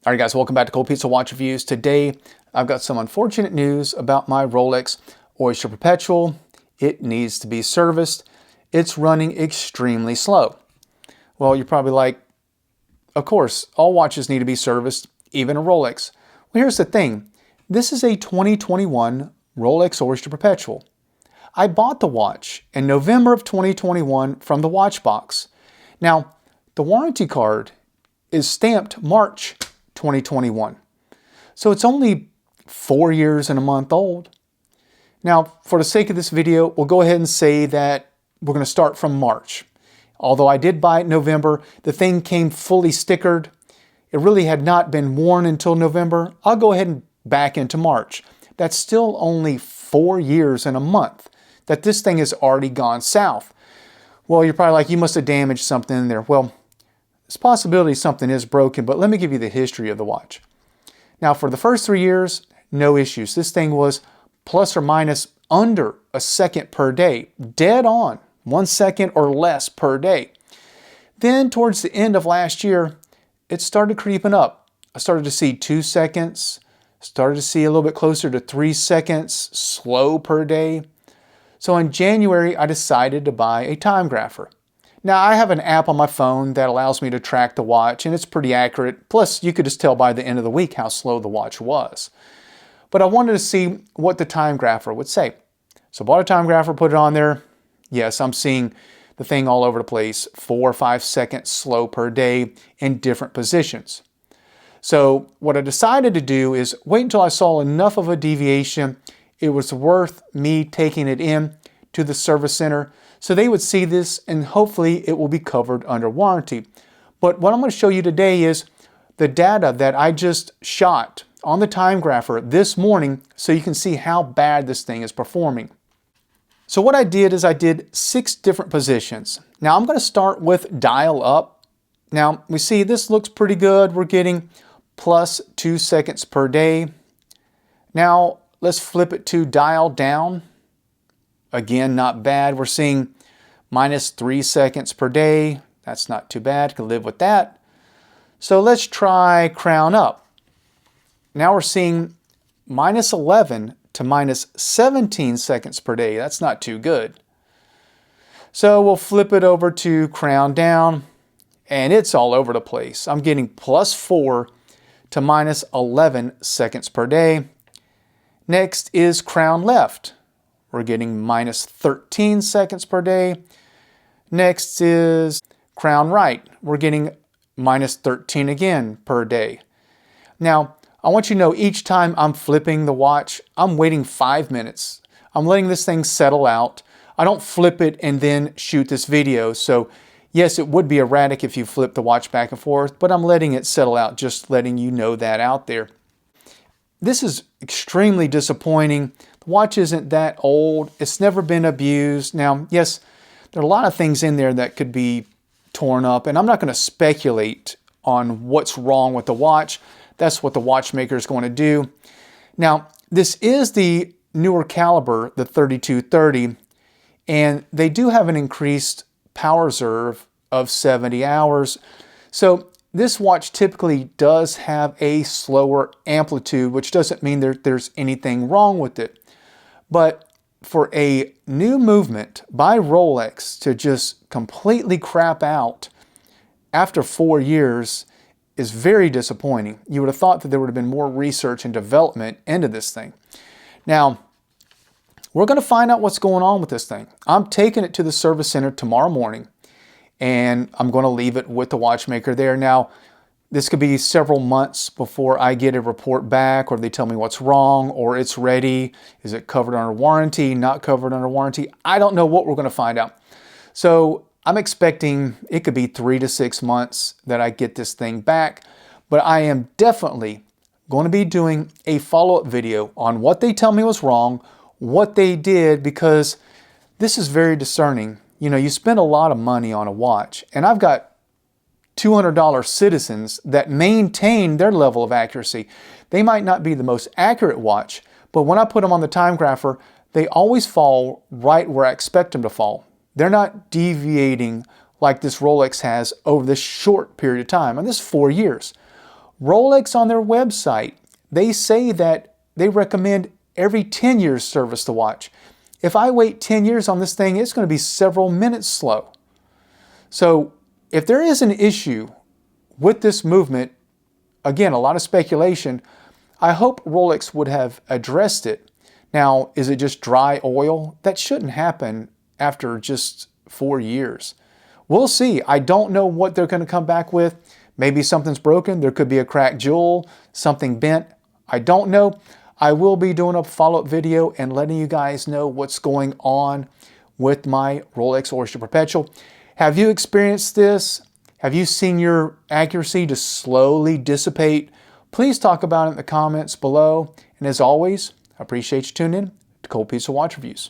All right, guys, welcome back to Cold Pizza Watch Reviews. Today, I've got some unfortunate news about my Rolex Oyster Perpetual. It needs to be serviced. It's running extremely slow. Well, you're probably like, of course, all watches need to be serviced, even a Rolex. Well, here's the thing. This is a 2021 Rolex Oyster Perpetual. I bought the watch in November of 2021 from the watch box. Now, the warranty card is stamped March 2021. So it's only 4 years and a month old. Now, for the sake of this video, we'll go ahead and say that we're going to start from March. Although I did buy it in November, the thing came fully stickered. It really had not been worn until November. I'll go ahead and back into March. That's still only 4 years and a month that this thing has already gone south. Well, you're probably like, you must have damaged something in there. Well, there's a possibility something is broken, but let me give you the history of the watch. Now, for the first 3 years, no issues. This thing was plus or minus under a second per day, dead on, 1 second or less per day. Then towards the end of last year, it started creeping up. I started to see 2 seconds, started to see a little bit closer to 3 seconds, slow per day. So in January, I decided to buy a Timegrapher. Now, I have an app on my phone that allows me to track the watch, and it's pretty accurate. Plus, you could just tell by the end of the week how slow the watch was. But I wanted to see what the Timegrapher would say. So I bought a Timegrapher, put it on there. Yes, I'm seeing the thing all over the place, 4 or 5 seconds slow per day in different positions. So what I decided to do is wait until I saw enough of a deviation. It was worth me taking it in to the service center so they would see this, and hopefully it will be covered under warranty. But what I'm going to show you today is the data that I just shot on the Timegrapher this morning so you can see how bad this thing is performing. So what I did is I did 6 different positions. Now I'm going to start with dial up. Now we see this looks pretty good. We're getting plus 2 seconds per day. Now let's flip it to dial down. Again, not bad. We're seeing minus 3 seconds per day. That's not too bad. Can live with that. So let's try crown up. Now we're seeing minus 11 to minus 17 seconds per day. That's not too good. So we'll flip it over to crown down, and it's all over the place. I'm getting plus 4 to minus 11 seconds per day. Next is crown left. We're getting minus 13 seconds per day. Next is crown right. We're getting minus 13 again per day. Now, I want you to know each time I'm flipping the watch, I'm waiting 5 minutes. I'm letting this thing settle out. I don't flip it and then shoot this video. So yes, it would be erratic if you flip the watch back and forth, but I'm letting it settle out, just letting you know that out there. This is extremely disappointing. The watch isn't that old. It's never been abused. Now, yes, there are a lot of things in there that could be torn up, and I'm not going to speculate on what's wrong with the watch. That's what the watchmaker is going to do. Now, this is the newer caliber, the 3230, and they do have an increased power reserve of 70 hours. So this watch typically does have a slower amplitude, which doesn't mean there's anything wrong with it. But for a new movement by Rolex to just completely crap out after 4 years is very disappointing. You would have thought that there would have been more research and development into this thing. Now, we're going to find out what's going on with this thing. I'm taking it to the service center tomorrow morning, and I'm going to leave it with the watchmaker there. Now, this could be several months before I get a report back, or they tell me what's wrong, or it's ready. Is it covered under warranty, not covered under warranty? I don't know what we're going to find out. So I'm expecting it could be 3 to 6 months that I get this thing back, but I am definitely going to be doing a follow-up video on what they tell me was wrong, what they did, because this is very discerning. You know, you spend a lot of money on a watch, and I've got $200 citizens that maintain their level of accuracy. They might not be the most accurate watch, but when I put them on the Timegrapher, they always fall right where I expect them to fall. They're not deviating like this Rolex has over this short period of time, and this is 4 years. Rolex on their website, they say that they recommend every 10 years service the watch. If I wait 10 years on this thing, it's going to be several minutes slow. So if there is an issue with this movement, again, a lot of speculation, I hope Rolex would have addressed it. Now, is it just dry oil? That shouldn't happen after just 4 years. We'll see. I don't know what they're going to come back with. Maybe something's broken. There could be a cracked jewel, something bent. I don't know. I will be doing a follow-up video and letting you guys know what's going on with my Rolex Oyster Perpetual. Have you experienced this? Have you seen your accuracy just slowly dissipate? Please talk about it in the comments below. And as always, I appreciate you tuning in to Cold Pizza Watch Reviews.